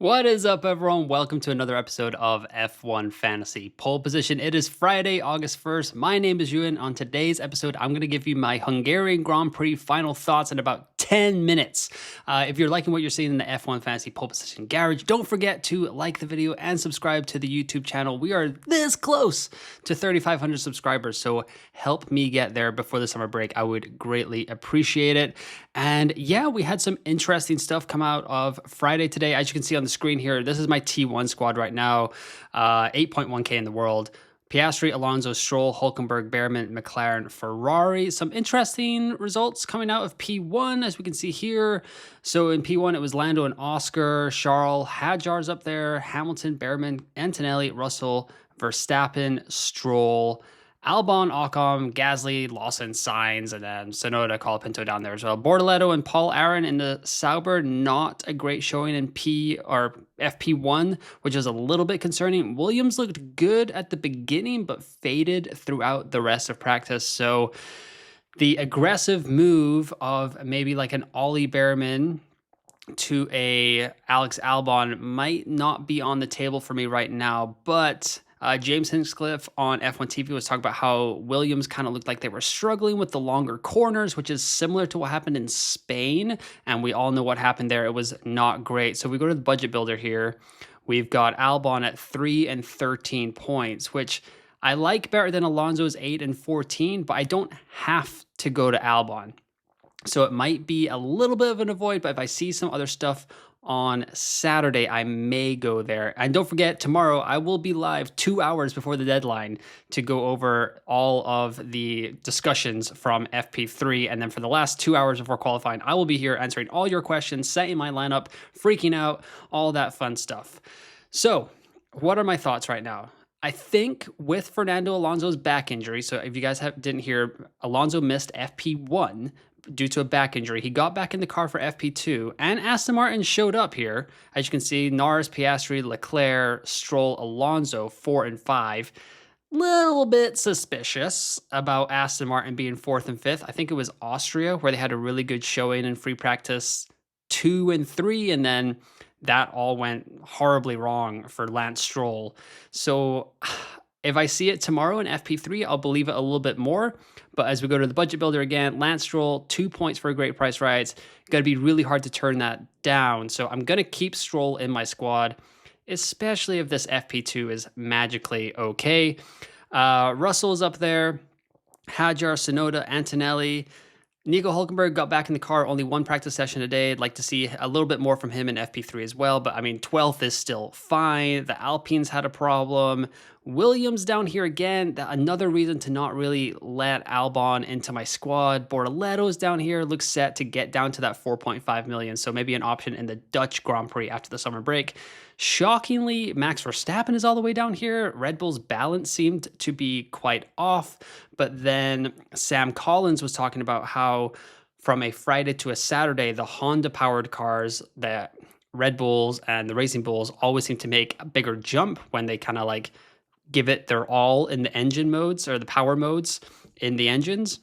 What is up, everyone? Welcome to another episode of F1 Fantasy Pole Position. It is Friday, August 1st. My name is Ewan. On today's episode, I'm going to give you my Hungarian Grand Prix final thoughts in about 10 minutes. If you're liking what you're seeing in the F1 Fantasy Pole Position Garage, don't forget to like the video and subscribe to the YouTube channel. We are this close to 3,500 subscribers, so help me get there before the summer break. I would greatly appreciate it. And yeah, we had some interesting stuff come out of Friday today. As you can see on the screen here, this is my T1 squad right now, 8.1K in the world. Piastri, Alonso, Stroll, Hulkenberg, Bearman, McLaren, Ferrari. Some interesting results coming out of P1, as we can see here. So in P1, it was Lando and Oscar, Charles, Hadjar's up there, Hamilton, Bearman, Antonelli, Russell, Verstappen, Stroll, Albon, Ocon, Gasly, Lawson, Sainz, and then Tsunoda, Colapinto down there as well. Bortoleto and Paul Aron in the Sauber, not a great showing in P or FP1, which is a little bit concerning. Williams looked good at the beginning, but faded throughout the rest of practice. So the aggressive move of maybe like an Ollie Bearman to a Alex Albon might not be on the table for me right now, but James Hinchcliffe on F1 TV was talking about how Williams kind of looked like they were struggling with the longer corners, which is similar to what happened in Spain. And we all know what happened there. It was not great. So we go to the budget builder here. We've got Albon at 3 and 13 points, which I like better than Alonso's 8 and 14, but I don't have to go to Albon. So it might be a little bit of an avoid, but if I see some other stuff on Saturday, I may go there. And don't forget, tomorrow I will be live 2 hours before the deadline to go over all of the discussions from FP3. And then for the last 2 hours before qualifying, I will be here answering all your questions, setting my lineup, freaking out, all that fun stuff. So what are my thoughts right now? I think with Fernando Alonso's back injury, so if you guys didn't hear, Alonso missed FP1 due to a back injury. He got back in the car for FP2, and Aston Martin showed up here. As you can see, Norris, Piastri, Leclerc, Stroll, Alonso, 4 and 5. Little bit suspicious about Aston Martin being 4th and 5th. I think it was Austria where they had a really good showing in free practice 2 and 3, and then that all went horribly wrong for Lance Stroll. So if I see it tomorrow in FP3, I'll believe it a little bit more. But as we go to the budget builder again, Lance Stroll, 2 points for a great price rides. Going to be really hard to turn that down. So I'm going to keep Stroll in my squad, especially if this FP2 is magically okay. Russell's up there. Hadjar, Tsunoda, Antonelli. Nico Hulkenberg got back in the car, only one practice session a day. I'd like to see a little bit more from him in FP3 as well, but I mean, 12th is still fine. The Alpines had a problem. Williams down here again, another reason to not really let Albon into my squad. Bortoleto's down here, looks set to get down to that 4.5 million, so maybe an option in the Dutch Grand Prix after the summer break. Shockingly, Max Verstappen is all the way down here. Red Bull's balance seemed to be quite off, but then Sam Collins was talking about how from a Friday to a Saturday, the Honda-powered cars, that Red Bulls and the Racing Bulls always seem to make a bigger jump when they kind of like give it their all in the engine modes or the power modes in the engines.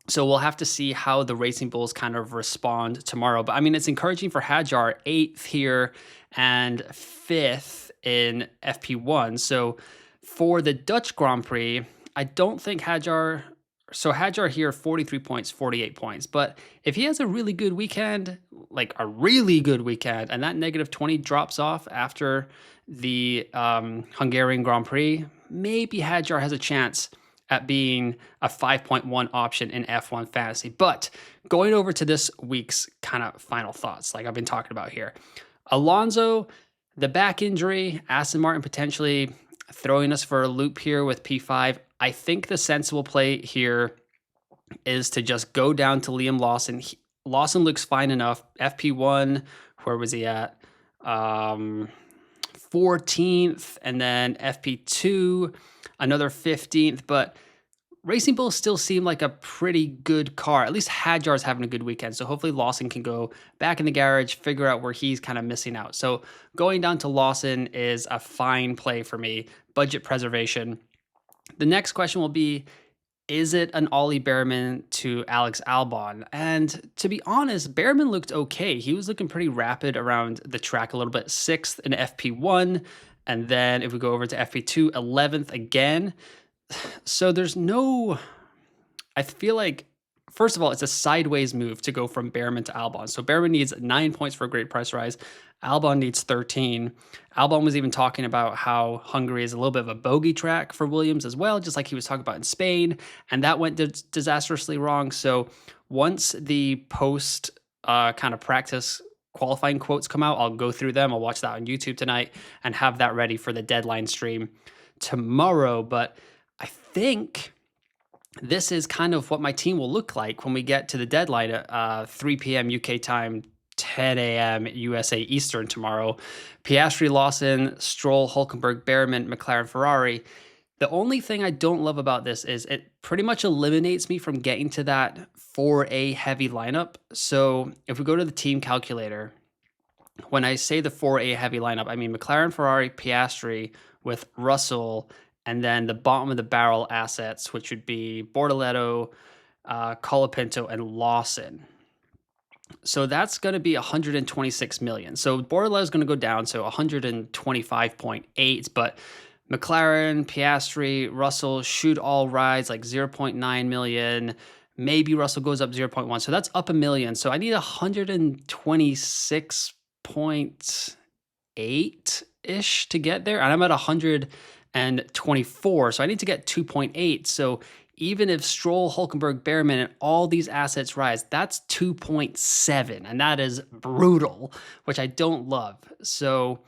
So we'll have to see how the Racing Bulls kind of respond tomorrow. But I mean, it's encouraging for Hadjar, 8th here and 5th in FP1. So for the Dutch Grand Prix, I don't think Hadjar... So Hadjar here, 43 points, 48 points. But if he has a really good weekend, like a really good weekend, and that negative 20 drops off after the Hungarian Grand Prix, maybe Hadjar has a chance at being a 5.1 option in F1 Fantasy. But going over to this week's kind of final thoughts, like I've been talking about here. Alonso, the back injury, Aston Martin potentially throwing us for a loop here with P5. I think the sensible play here is to just go down to Liam Lawson. Lawson looks fine enough. FP1, where was he at? 14th, and then FP2, another 15th. But Racing Bulls still seem like a pretty good car. At least Hadjar's having a good weekend. So hopefully Lawson can go back in the garage, figure out where he's kind of missing out. So going down to Lawson is a fine play for me. Budget preservation. The next question will be, is it an Ollie Bearman to Alex Albon? And to be honest, Bearman looked okay. He was looking pretty rapid around the track a little bit, 6th in FP1. And then if we go over to FP2, 11th again. So there's no, I feel like, first of all, it's a sideways move to go from Bearman to Albon. So Bearman needs 9 points for a great price rise. Albon needs 13. Albon was even talking about how Hungary is a little bit of a bogey track for Williams as well, just like he was talking about in Spain. And that went disastrously wrong. So once the post kind of practice qualifying quotes come out, I'll go through them. I'll watch that on YouTube tonight and have that ready for the deadline stream tomorrow. But I think this is kind of what my team will look like when we get to the deadline at 3 p.m. UK time, 10 a.m. USA Eastern tomorrow. Piastri, Lawson, Stroll, Hülkenberg, Bearman, McLaren, Ferrari. The only thing I don't love about this is it pretty much eliminates me from getting to that 4A heavy lineup. So if we go to the team calculator, when I say the 4A heavy lineup, I mean McLaren, Ferrari, Piastri with Russell, and then the bottom of the barrel assets, which would be Bortoleto, Colapinto, and Lawson. So that's going to be 126 million. So Bortoleto is going to go down, so 125.8, but McLaren, Piastri, Russell should all rise like 0.9 million. Maybe Russell goes up 0.1. So that's up a million. So I need 126.8-ish to get there. And I'm at 124. So I need to get 2.8. So even if Stroll, Hülkenberg, Bearman, and all these assets rise, that's 2.7. And that is brutal, which I don't love. So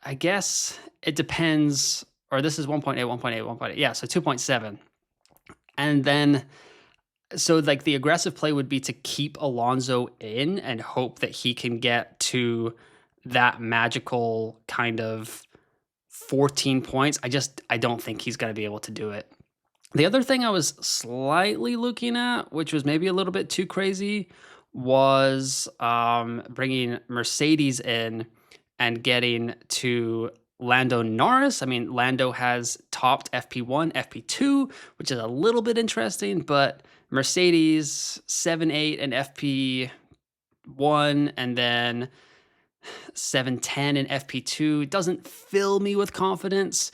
I guess it depends, or this is 1.8, 1.8, 1.8. Yeah, so 2.7. And then, so like the aggressive play would be to keep Alonso in and hope that he can get to that magical kind of 14 points. I don't think he's going to be able to do it. The other thing I was slightly looking at, which was maybe a little bit too crazy, was bringing Mercedes in and getting to Lando Norris. I mean, Lando has topped FP1, FP2, which is a little bit interesting, but Mercedes 7-8 and FP1 and then 7-10 in FP2 doesn't fill me with confidence,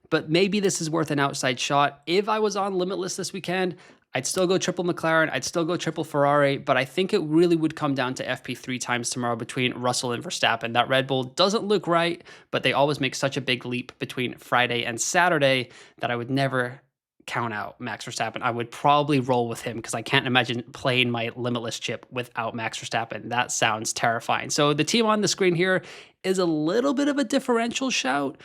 but maybe this is worth an outside shot. If I was on Limitless this weekend, I'd still go triple McLaren, I'd still go triple Ferrari, but I think it really would come down to FP3 times tomorrow between Russell and Verstappen. That Red Bull doesn't look right, but they always make such a big leap between Friday and Saturday that I would never count out Max Verstappen. I would probably roll with him because I can't imagine playing my Limitless chip without Max Verstappen. That sounds terrifying. So the team on the screen here is a little bit of a differential shout.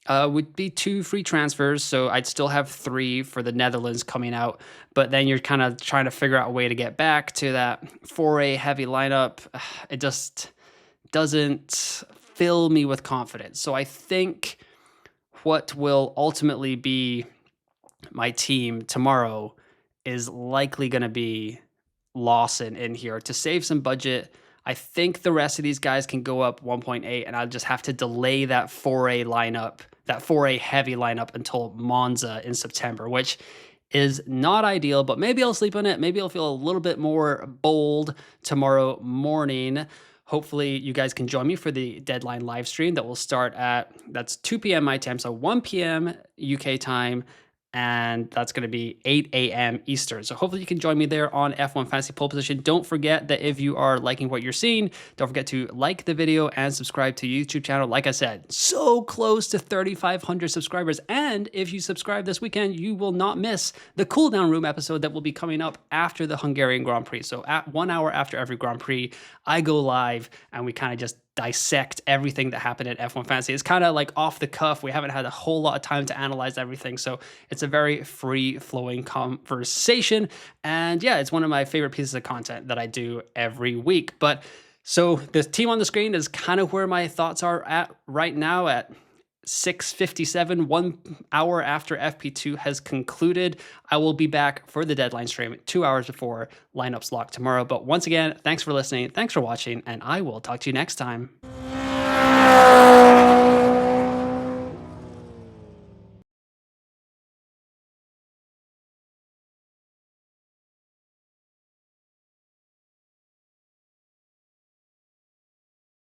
Would be 2 free transfers, so I'd still have 3 for the Netherlands coming out, but then you're kind of trying to figure out a way to get back to that 4A heavy lineup. It just doesn't fill me with confidence. So I think what will ultimately be my team tomorrow is likely going to be Lawson in here to save some budget. I think the rest of these guys can go up 1.8, and I'll just have to delay that 4A lineup, that 4A heavy lineup until Monza in September, which is not ideal, but maybe I'll sleep on it. Maybe I'll feel a little bit more bold tomorrow morning. Hopefully you guys can join me for the deadline live stream that will start that's 2 p.m. my time, so 1 p.m. UK time, and that's going to be 8 a.m. Eastern. So hopefully you can join me there on F1 Fantasy Pole Position. Don't forget that if you are liking what you're seeing, don't forget to like the video and subscribe to the YouTube channel. Like I said, so close to 3,500 subscribers. And if you subscribe this weekend, you will not miss the Cool Down Room episode that will be coming up after the Hungarian Grand Prix. So at 1 hour after every Grand Prix, I go live and we kind of just dissect everything that happened at F1 Fantasy. It's kind of like off the cuff. We haven't had a whole lot of time to analyze everything. So it's a very free-flowing conversation. And yeah, it's one of my favorite pieces of content that I do every week. But so the team on the screen is kind of where my thoughts are at right now at 6:57, 1 hour after FP2 has concluded. I will be back for the deadline stream 2 hours before lineups lock tomorrow. But once again, thanks for listening, thanks for watching, and I will talk to you next time.